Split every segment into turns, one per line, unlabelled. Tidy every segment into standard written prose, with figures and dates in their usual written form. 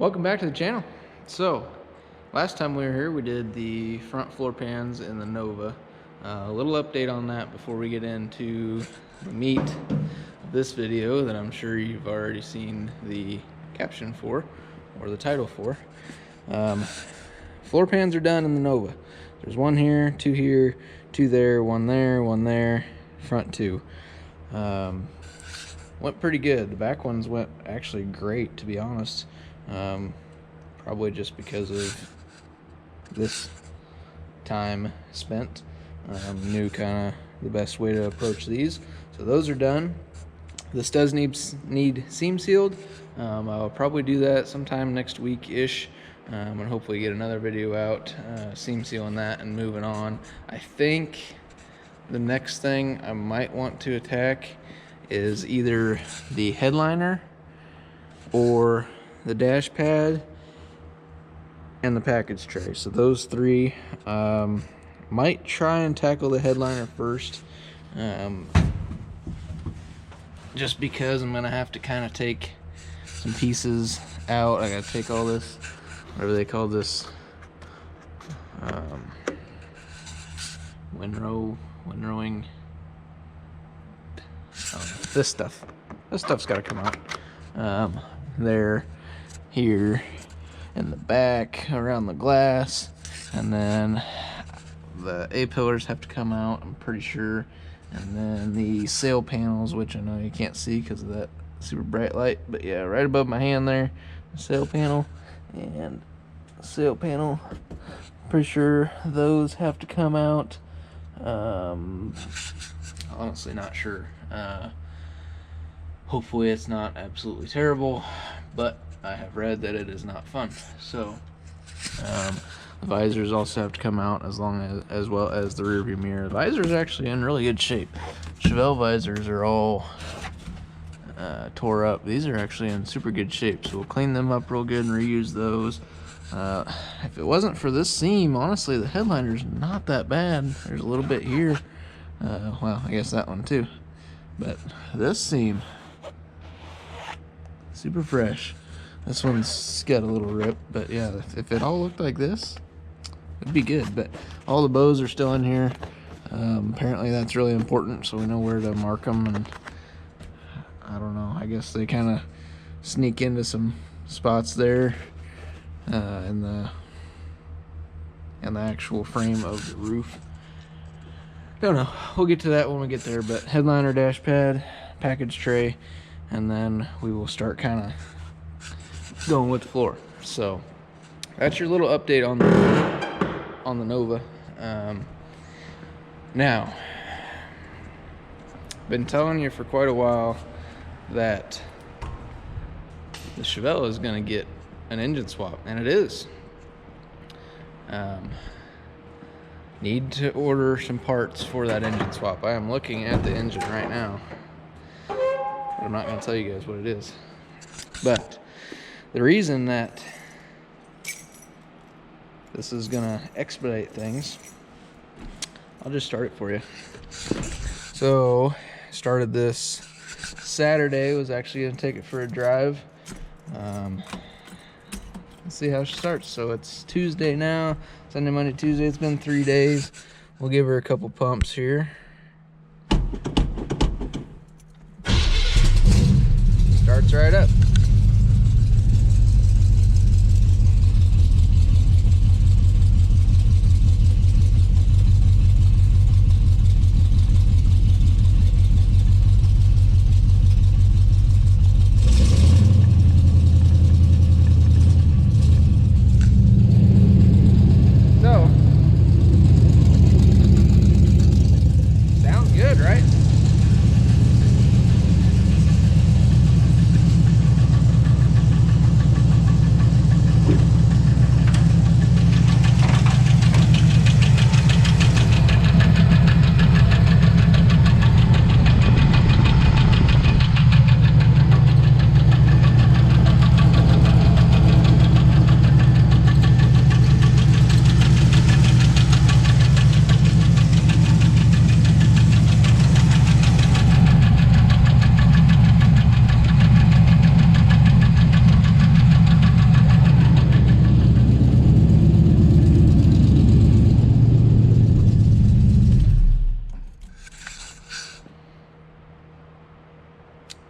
Welcome back to the channel. So, last time we were here, we did the front floor pans in the Nova. A little update on that before we get into the meat of this video that I'm sure you've already seen the caption for, or the title for. Floor pans are done in the Nova. There's one here, two there, one there, front two. Went pretty good. The back ones went actually great, to be honest. Probably just because of this time spent. Knew kind of the best way to approach these. So those are done. This does need seam sealed. I'll probably do that sometime next week-ish. And hopefully get another video out seam sealing that and moving on. I think the next thing I might want to attack is either the headliner or the dash pad and the package tray. So those three, might try and tackle the headliner first, just because I'm gonna have to kind of take some pieces out. I gotta take all this, whatever they call this, windrowing. This stuff's got to come out. There, here, in the back, around the glass, and then the A-pillars have to come out, I'm pretty sure, and then the sail panels, which I know you can't see because of that super bright light, but yeah, right above my hand there, the sail panel, and sail panel, pretty sure those have to come out. Honestly not sure. Hopefully it's not absolutely terrible, but I have read that it is not fun. So the visors also have to come out, as well as the rear view mirror. The visor's actually in really good shape. Chevelle visors are all tore up. These are actually in super good shape, so we'll clean them up real good and reuse those. If it wasn't for this seam, honestly, the headliner's not that bad. There's a little bit here. Well, I guess that one too. But this seam, super fresh. This one's got a little rip, but yeah, if it all looked like this, it'd be good. But all the bows are still in here. Apparently that's really important, so we know where to mark them. And I don't know, I guess they kind of sneak into some spots there in the actual frame of the roof. Don't know, we'll get to that when we get there. But headliner, dash pad, package tray, and then we will start kind of going with the floor. So that's your little update on the Nova. Now, been telling you for quite a while that the Chevelle is going to get an engine swap, and it is. Need to order some parts for that engine swap. I am looking at the engine right now, but I'm not going to tell you guys what it is. But the reason that this is going to expedite things, I'll just start it for you. So, started this Saturday, was actually going to take it for a drive. Let's see how she starts. So it's Tuesday now, Sunday, Monday, Tuesday. It's been 3 days. We'll give her a couple pumps here. Starts right up.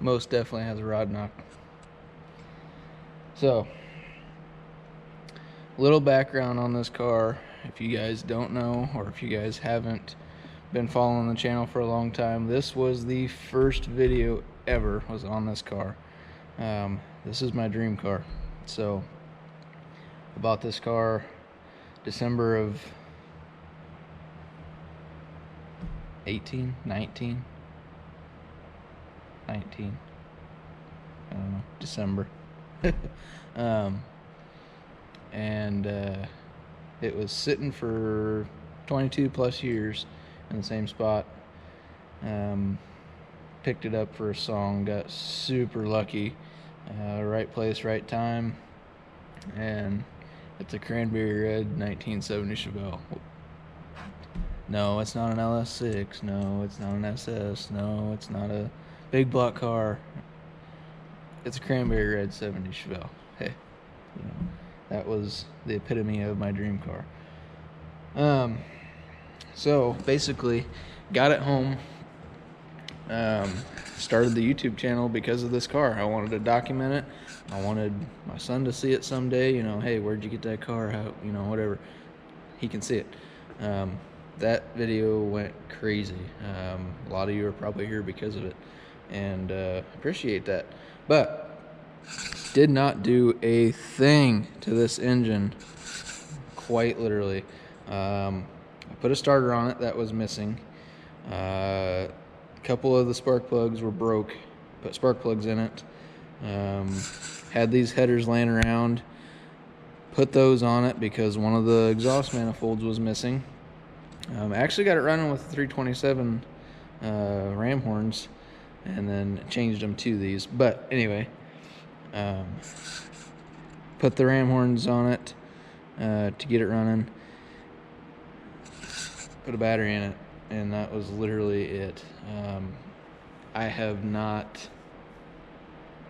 most definitely has a rod knock. So, little background on this car, if you guys don't know, or if you guys haven't been following the channel for a long time, this was the first video ever was on this car. This is my dream car. So I bought this car December of 19, I don't know, December. And it was sitting for 22 plus years in the same spot. Picked it up for a song, got super lucky, right place, right time, and it's a cranberry red 1970 Chevelle. No, it's not an LS6. No, it's not an SS. No, it's not a big block car. It's a cranberry red 70 Chevelle. Hey, you know, that was the epitome of my dream car. So basically, got it home. Started the YouTube channel because of this car. I wanted to document it. I wanted my son to see it someday. You know, hey, where'd you get that car? How, you know, whatever. He can see it. That video went crazy. A lot of you are probably here because of it, and appreciate that. But did not do a thing to this engine, quite literally. I put a starter on it that was missing. A couple of the spark plugs were broke. Put spark plugs in it. Had these headers laying around. Put those on it because one of the exhaust manifolds was missing. I actually got it running with the 327 ram horns, and then changed them to these. But anyway, put the ram horns on it to get it running. Put a battery in it, and that was literally it. I have not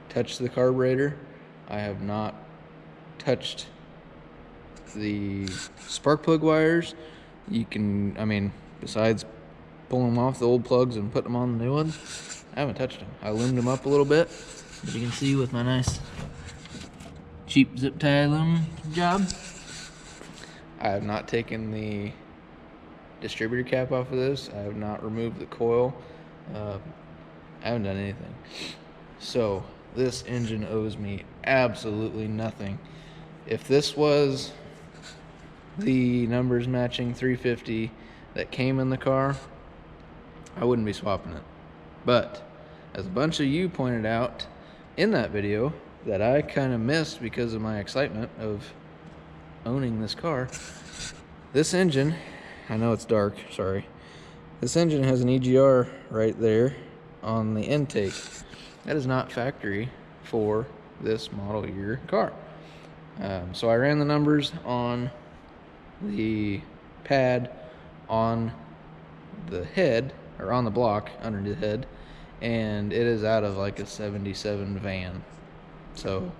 touched the carburetor. I have not touched the spark plug wires. You can, I mean, besides pulling them off the old plugs and putting them on the new ones, I haven't touched them. I loomed them up a little bit, as you can see with my nice cheap zip tie loom job. I have not taken the distributor cap off of this. I have not removed the coil. I haven't done anything. So this engine owes me absolutely nothing. If this was the numbers matching 350 that came in the car, I wouldn't be swapping it. But as a bunch of you pointed out in that video that I kind of missed because of my excitement of owning this car, this engine, I know it's dark, sorry, this engine has an EGR right there on the intake. That is not factory for this model year car. So I ran the numbers on the pad on the head, or on the block under the head, and it is out of like a 77 van. So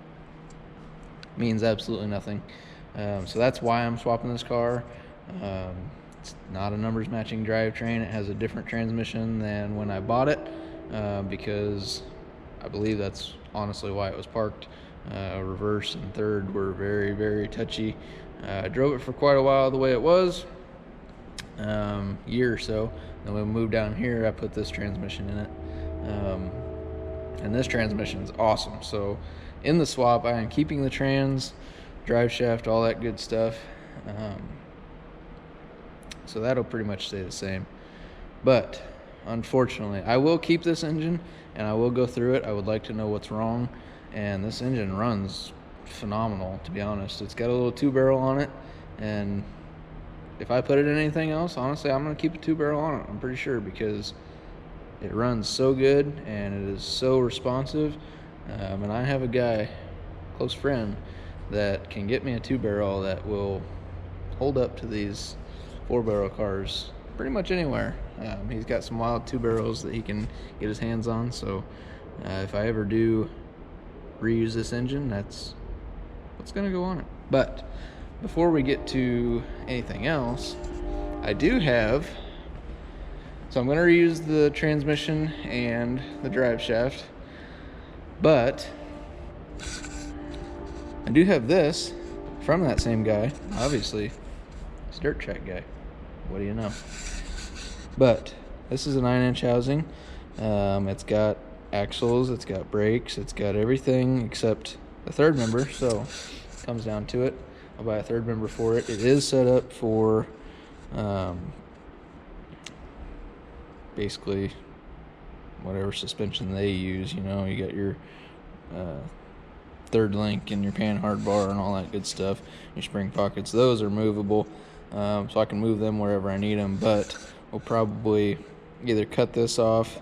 means absolutely nothing. So that's why I'm swapping this car. It's not a numbers matching drivetrain. It has a different transmission than when I bought it, because I believe that's honestly why it was parked. Reverse and third were very, very touchy. I drove it for quite a while the way it was, year or so. Then when we moved down here, I put this transmission in it, and this transmission is awesome. So in the swap, I am keeping the trans, drive shaft, all that good stuff. So that'll pretty much stay the same. But unfortunately, I will keep this engine and I will go through it. I would like to know what's wrong, and this engine runs phenomenal, to be honest. It's got a little 2-barrel on it, and if I put it in anything else, honestly, I'm going to keep a 2-barrel on it, I'm pretty sure, because it runs so good and it is so responsive. And I have a guy, close friend, that can get me a 2-barrel that will hold up to these 4-barrel cars pretty much anywhere. He's got some wild 2-barrels that he can get his hands on, so if I ever do reuse this engine, that's what's gonna go on it. But before we get to anything else, I do have, so I'm gonna reuse the transmission and the drive shaft. But I do have this from that same guy. Obviously, it's Dirt Track guy. What do you know? But this is a 9-inch housing. It's got axles, it's got brakes, it's got everything except the third member. So it comes down to it, I'll buy a third member for it. It is set up for basically whatever suspension they use. You know, you got your third link and your panhard bar and all that good stuff. Your spring pockets, those are movable, so I can move them wherever I need them. But we'll probably either cut this off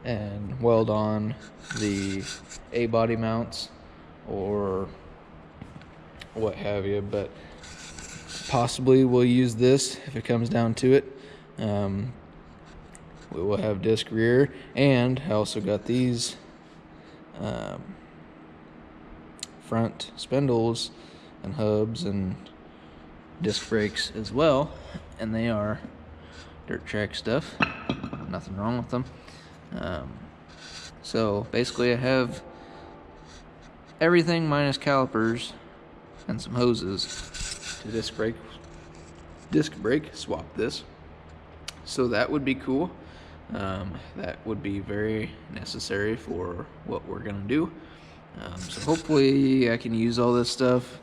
and weld on the A body mounts or what have you. But possibly we'll use this if it comes down to it. We will have disc rear, and I also got these front spindles and hubs and disc brakes as well, and they are Dirt Track stuff. Nothing wrong with them. So basically I have everything minus calipers and some hoses to disc brake swap this. So that would be cool. That would be very necessary for what we're gonna do. So hopefully I can use all this stuff.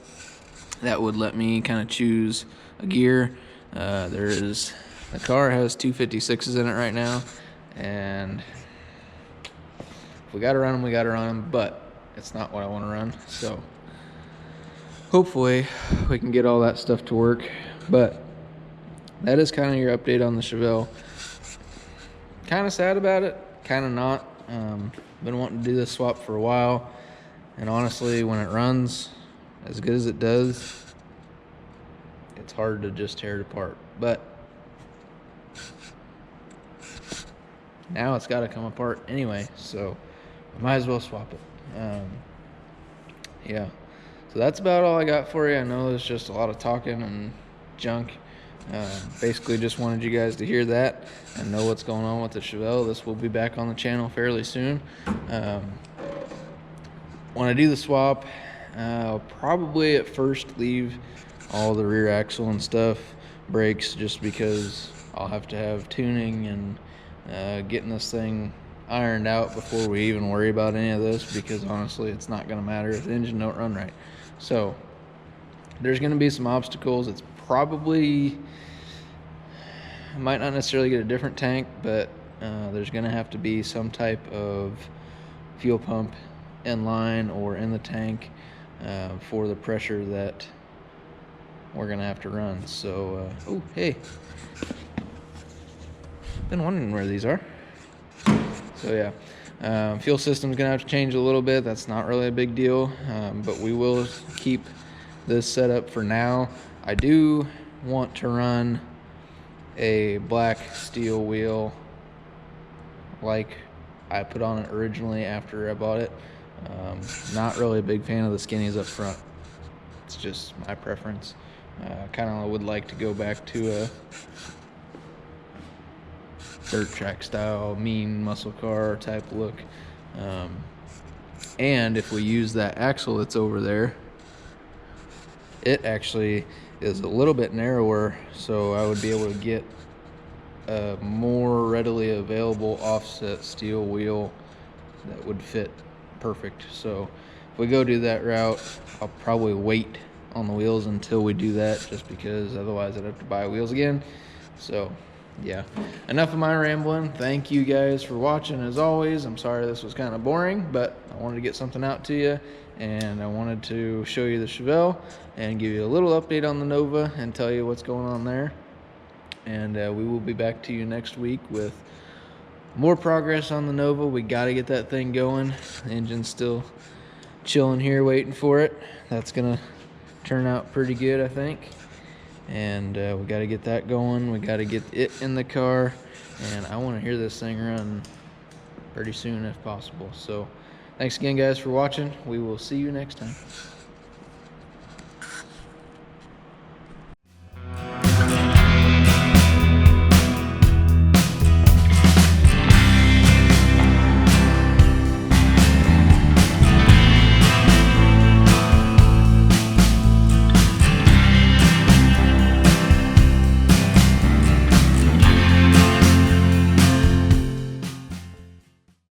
That would let me kind of choose a gear. The car has 256s in it right now, and if we gotta run them, we gotta run them, but it's not what I want to run. So hopefully we can get all that stuff to work. But that is kind of your update on the Chevelle. Kind of sad about it, kind of not. Been wanting to do this swap for a while, and honestly, when it runs as good as it does, it's hard to just tear it apart. But now it's got to come apart anyway, so I might as well swap it. Yeah, so that's about all I got for you. I know there's just a lot of talking and junk. Basically just wanted you guys to hear that and know what's going on with the Chevelle. This will be back on the channel fairly soon. When I do the swap, I'll probably at first leave all the rear axle and stuff, brakes, just because I'll have to have tuning and getting this thing ironed out before we even worry about any of this, because honestly it's not going to matter if the engine don't run right. So there's going to be some obstacles. It's probably might not necessarily get a different tank, but there's going to have to be some type of fuel pump in line or in the tank for the pressure that we're going to have to run. So oh hey, been wondering where these are. So yeah, fuel system's gonna have to change a little bit. That's not really a big deal, but we will keep this set up for now. I do want to run a black steel wheel like I put on it originally after I bought it. Not really a big fan of the skinnies up front. It's just my preference. Kind of would like to go back to a Dirt Track style, mean muscle car type look. And if we use that axle that's over there, it actually is a little bit narrower, so I would be able to get a more readily available offset steel wheel that would fit perfect. So if we go do that route, I'll probably wait on the wheels until we do that, just because otherwise I'd have to buy wheels again. So yeah, enough of my rambling. Thank you guys for watching. As always, I'm sorry this was kind of boring, but I wanted to get something out to you, and I wanted to show you the Chevelle and give you a little update on the Nova and tell you what's going on there. And we will be back to you next week with more progress on the Nova. We got to get that thing going. The engine's still chilling here waiting for it. That's gonna turn out pretty good, I think. And we got to get that going. We got to get it in the car, and I want to hear this thing run pretty soon if possible. So thanks again guys for watching. We will see you next time.